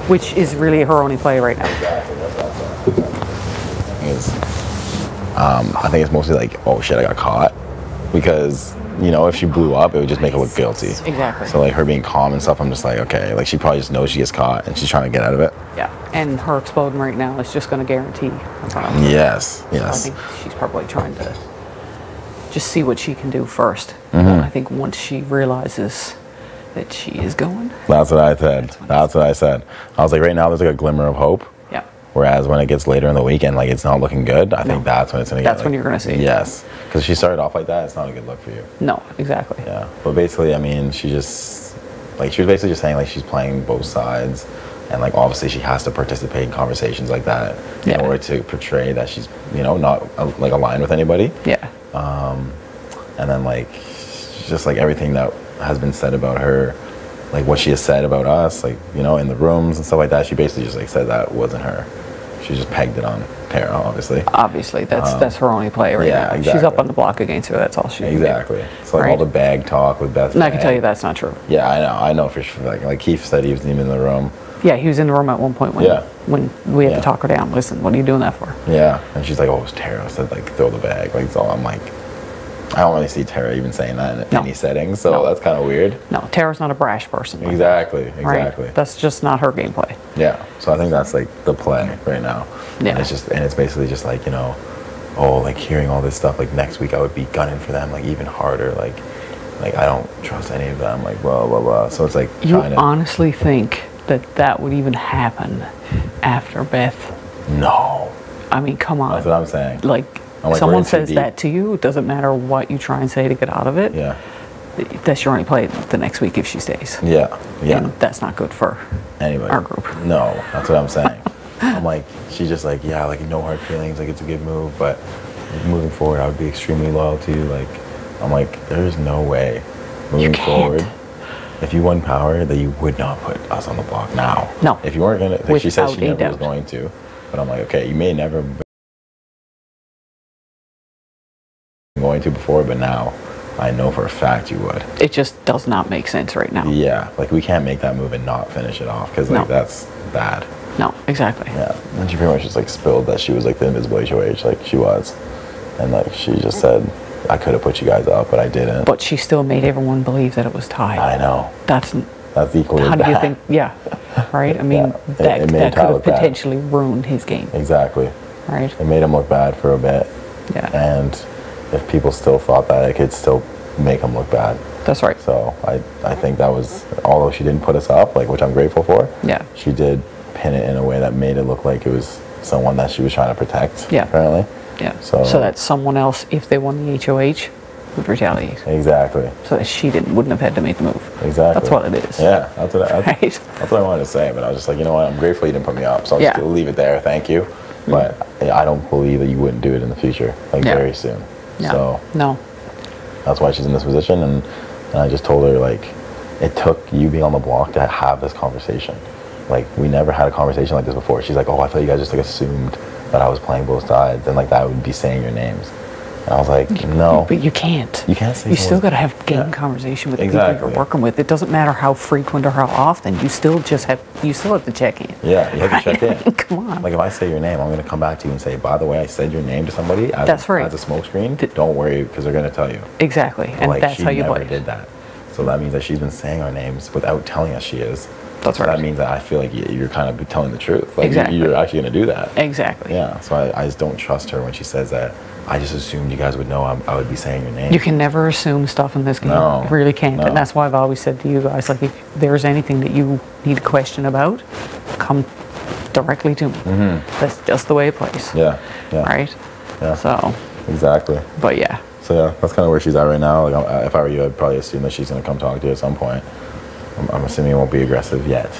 which is really her only play right now. Exactly. That's what I'm saying. I think it's mostly like, oh shit, I got caught, because you know, if she blew up, it would just make her look guilty. Exactly. So like her being calm and stuff, I'm just like, okay, like she probably just knows she gets caught and she's trying to get out of it. Yeah, and her exploding right now is just going to guarantee her problem. Yes, yes. So I think she's probably trying to just see what she can do first. I think once she realizes that she is going. That's what I said. That's what I said. I was like, right now there's like a glimmer of hope. Yeah. Whereas when it gets later in the weekend, like it's not looking good. I think that's when it's going to get. That's when you're going to see it. Yes. Because if she started off like that, it's not a good look for you. No, exactly. Yeah. But basically, I mean, she was basically just saying like she's playing both sides. And like obviously she has to participate in conversations like that in order to portray that she's, you know, not like aligned with anybody. Yeah. And then like just like everything that has been said about her, like what she has said about us, like, you know, in the rooms and stuff like that, she basically just like said that wasn't her. She just pegged it on Tara, obviously. Obviously, that's her only play right now. Exactly. She's up on the block against her. That's all she can do. Exactly. So like all the bag talk with Beth. And I can tell you that's not true. Yeah, I know for sure. Like Keith said, he wasn't even in the room. Yeah, he was in the room at one point when we had to talk her down. Listen, what are you doing that for? Yeah, and she's like, oh, it's Tara said like throw the bag. Like, so I'm like, I don't really see Tara even saying that in any setting, so that's kind of weird. No, Tara's not a brash person. Like exactly. Right? That's just not her gameplay. Yeah, so I think that's like the play right now. Yeah. And it's basically just like, you know, oh, like hearing all this stuff, like next week I would be gunning for them like even harder, like I don't trust any of them, like blah blah blah. So it's like you honestly think that would even happen after Beth? No. I mean, come on. That's what I'm saying. Like someone says that to you, it doesn't matter what you try and say to get out of it. Yeah. That's your only play the next week if she stays. Yeah. Yeah. And that's not good for our group. No, that's what I'm saying. I'm like, she's just like, yeah, like no hard feelings, like it's a good move, but moving forward, I would be extremely loyal to you. Like, I'm like, there's no way moving forward, if you won power, that you would not put us on the block now. No. If you weren't gonna, like she said, she never was going to, but I'm like, okay, you may never been going to before, but now I know for a fact you would. It just does not make sense right now. Yeah, like we can't make that move and not finish it off, because like that's bad. No, exactly. Yeah, and she pretty much just like spilled that she was like the invisible HOH, like she was, and like she just said, I could have put you guys up, but I didn't. But she still made everyone believe that it was tied. I know. That's equally how as bad. do you think? Yeah, right. I mean, that could have potentially ruined his game. Exactly. Right. It made him look bad for a bit. Yeah. And if people still thought that, it could still make him look bad. That's right. So I think that was, although she didn't put us up, like, which I'm grateful for. Yeah. She did pin it in a way that made it look like it was someone that she was trying to protect. Yeah. Apparently. Yeah. So that someone else, if they won the HOH, would retaliate. Exactly. So that she wouldn't have had to make the move. Exactly. That's what it is. Yeah. That's what I wanted to say. But I was just like, you know what? I'm grateful you didn't put me up. So I'll just leave it there. Thank you. But I don't believe that you wouldn't do it in the future, like very soon. Yeah. So no. That's why she's in this position. And I just told her, like, it took you being on the block to have this conversation. Like, we never had a conversation like this before. She's like, oh, I thought you guys just like assumed that I was playing both sides, and like that would be saying your names. And I was like, no. But you can't. You can't say. You still got to have game conversation with the people you're working with. It doesn't matter how frequent or how often. You still have to check in. Yeah, you have to check in. Come on. Like if I say your name, I'm going to come back to you and say, by the way, I said your name to somebody as a smokescreen. Don't worry, because they're going to tell you. Exactly, and like, that's how you play. She never did that. So that means that she's been saying our names without telling us she is. That's right. That means that I feel like you're kind of telling the truth. Like exactly. You're actually going to do that. Exactly. Yeah. So I just don't trust her when she says that. I just assumed you guys would know I would be saying your name. You can never assume stuff in this game. No. You really can't. No. And that's why I've always said to you guys, like, if there's anything that you need a question about, come directly to me. Mm-hmm. That's just the way it plays. Yeah. Yeah. Right? Yeah. So. Exactly. But yeah. So yeah, that's kind of where she's at right now. Like, if I were you, I'd probably assume that she's going to come talk to you at some point. I'm assuming it won't be aggressive yet.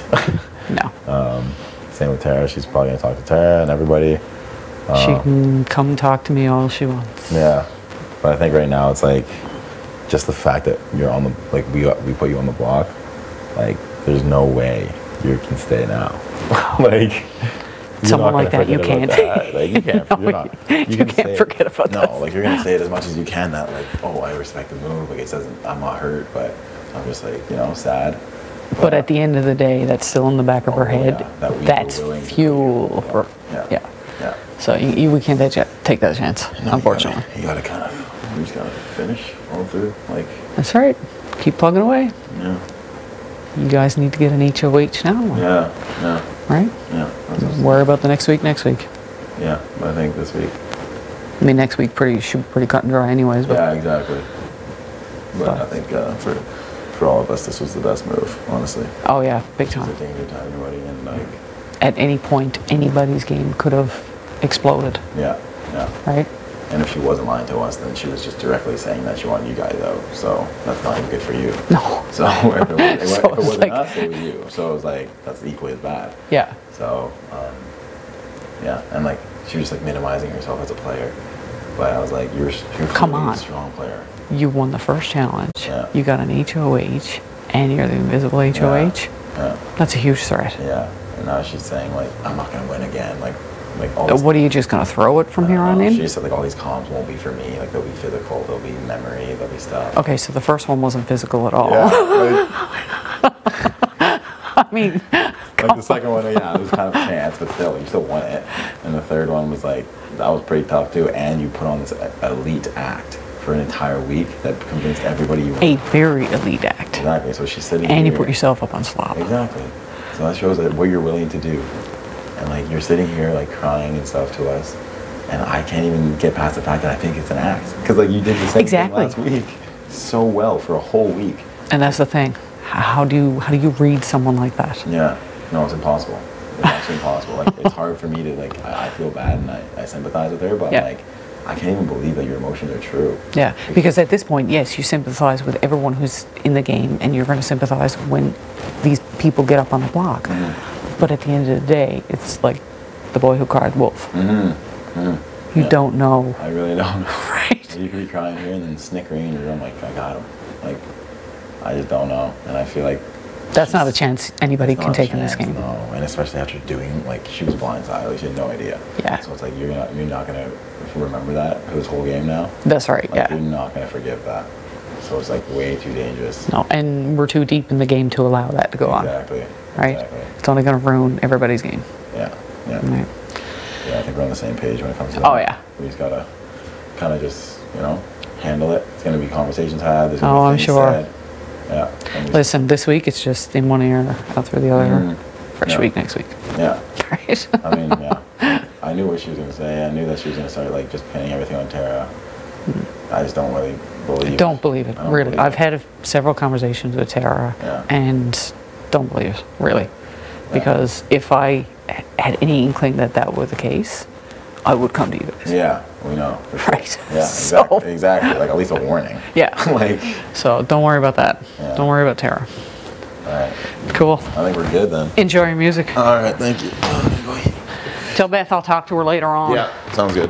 No. Same with Tara. She's probably going to talk to Tara and everybody. She can come talk to me all she wants. Yeah. But I think right now it's like just the fact that you're on the, like, we put you on the block, like, there's no way you can stay now. Like, someone like that, you can't. That. Like, you can't. No, you can't forget about that. No, like, you're going to say it as much as you can that, like, oh, I respect the move. Like, it says I'm not hurt, but I'm just, like, you know, sad. But at the end of the day, that's still in the back of her head. Yeah, that we that's were willing to fuel for, Yeah. So we can't take that chance, No, unfortunately. you gotta kind of, you just gotta finish all through, like. That's right. Keep plugging away. Yeah. You guys need to get an HOH now. Yeah. Yeah. Right? Yeah. Worry about the next week. Yeah, I think this week. I mean, next week should be pretty cut and dry anyways. But Yeah, exactly. But I think for all of us, this was the best move, honestly. Oh yeah, big It's time. a danger to everybody, and like. At any point, anybody's game could have exploded. Yeah. Yeah. Right? And if she wasn't lying to us, then she was just directly saying that she wanted you guys out. So that's not even good for you. No. So if it So wasn't like, us, it was you. So it was like, that's equally as bad. Yeah. So, yeah. And like, she was like minimizing herself as a player. But I was like, you're Come really on. a strong player. You won the first challenge. Yeah. You got an HOH, and you're the invisible HOH. Yeah. That's a huge threat. Yeah. And now she's saying like, I'm not going to win again. Like all this. What are you just gonna throw it from here on in? She said like all these comms won't be for me. Like they'll be physical, they'll be memory, they'll be stuff. Okay, so the first one wasn't physical at all. Yeah. I mean, Like the second one, yeah, it was kind of a chance, but still, you still won it. And the third one was like, that was pretty tough too. And you put on this elite act for an entire week that convinced everybody you won. a very elite act. Exactly. So she's sitting And here. you put yourself up on slop. Exactly. So that shows that what you're willing to do. And like you're sitting here like crying and stuff to us, and I can't even get past the fact that I think it's an act because like you did the same thing last week so well for a whole week. And that's the thing. How do you read someone like that? Yeah. No, it's impossible. It's actually impossible. Like it's hard for me to like. I feel bad and I sympathize with her, but like I can't even believe that your emotions are true. Yeah, because at this point, yes, you sympathize with everyone who's in the game, and you're going to sympathize when these people get up on the block. Mm-hmm. But at the end of the day, it's like the boy who cried wolf. Mm-hmm. Mm-hmm. You don't know. I really don't know. Right. You could be crying here and then snickering in your room like, I got him. Like, I just don't know. And I feel like That's not a chance anybody it's can not a take in this chance, game. No, and especially after doing, like, she was blindsided. Like, she had no idea. Yeah. So it's like, you're not going to remember that for this whole game now. That's right, Like, yeah. You're not going to forgive that. So it's, like, way too dangerous. No, and we're too deep in the game to allow that to go Exactly. on. Right? Exactly. It's only going to ruin everybody's game. Yeah. Yeah. Right. Yeah, I think we're on the same page when it comes to that. Oh, yeah. We just got to kind of just, handle it. It's going to be conversations had. There's Oh, gonna be I'm things sure. said. Yeah. And just- Listen, this week it's just in one ear, out through the other. Fresh Yeah. week next week. Yeah. Right? I mean, yeah. I knew what she was going to say. I knew that she was going to start, like, just pinning everything on Tara. I just don't really believe it. Don't believe it, I don't really. believe I've it. had several conversations with Tara, Yeah. and don't believe it, really. Because if I had any inkling that that were the case, I would come to you guys. Yeah, we know. For sure. Right. Yeah, So- exactly. Exactly. Like, at least a warning. Yeah. Like, So don't worry about that. Yeah. Don't worry about Tara. all right. Cool. I think we're good then. Enjoy your music. All right, thank you. Tell Beth I'll talk to her later on. Yeah, sounds good.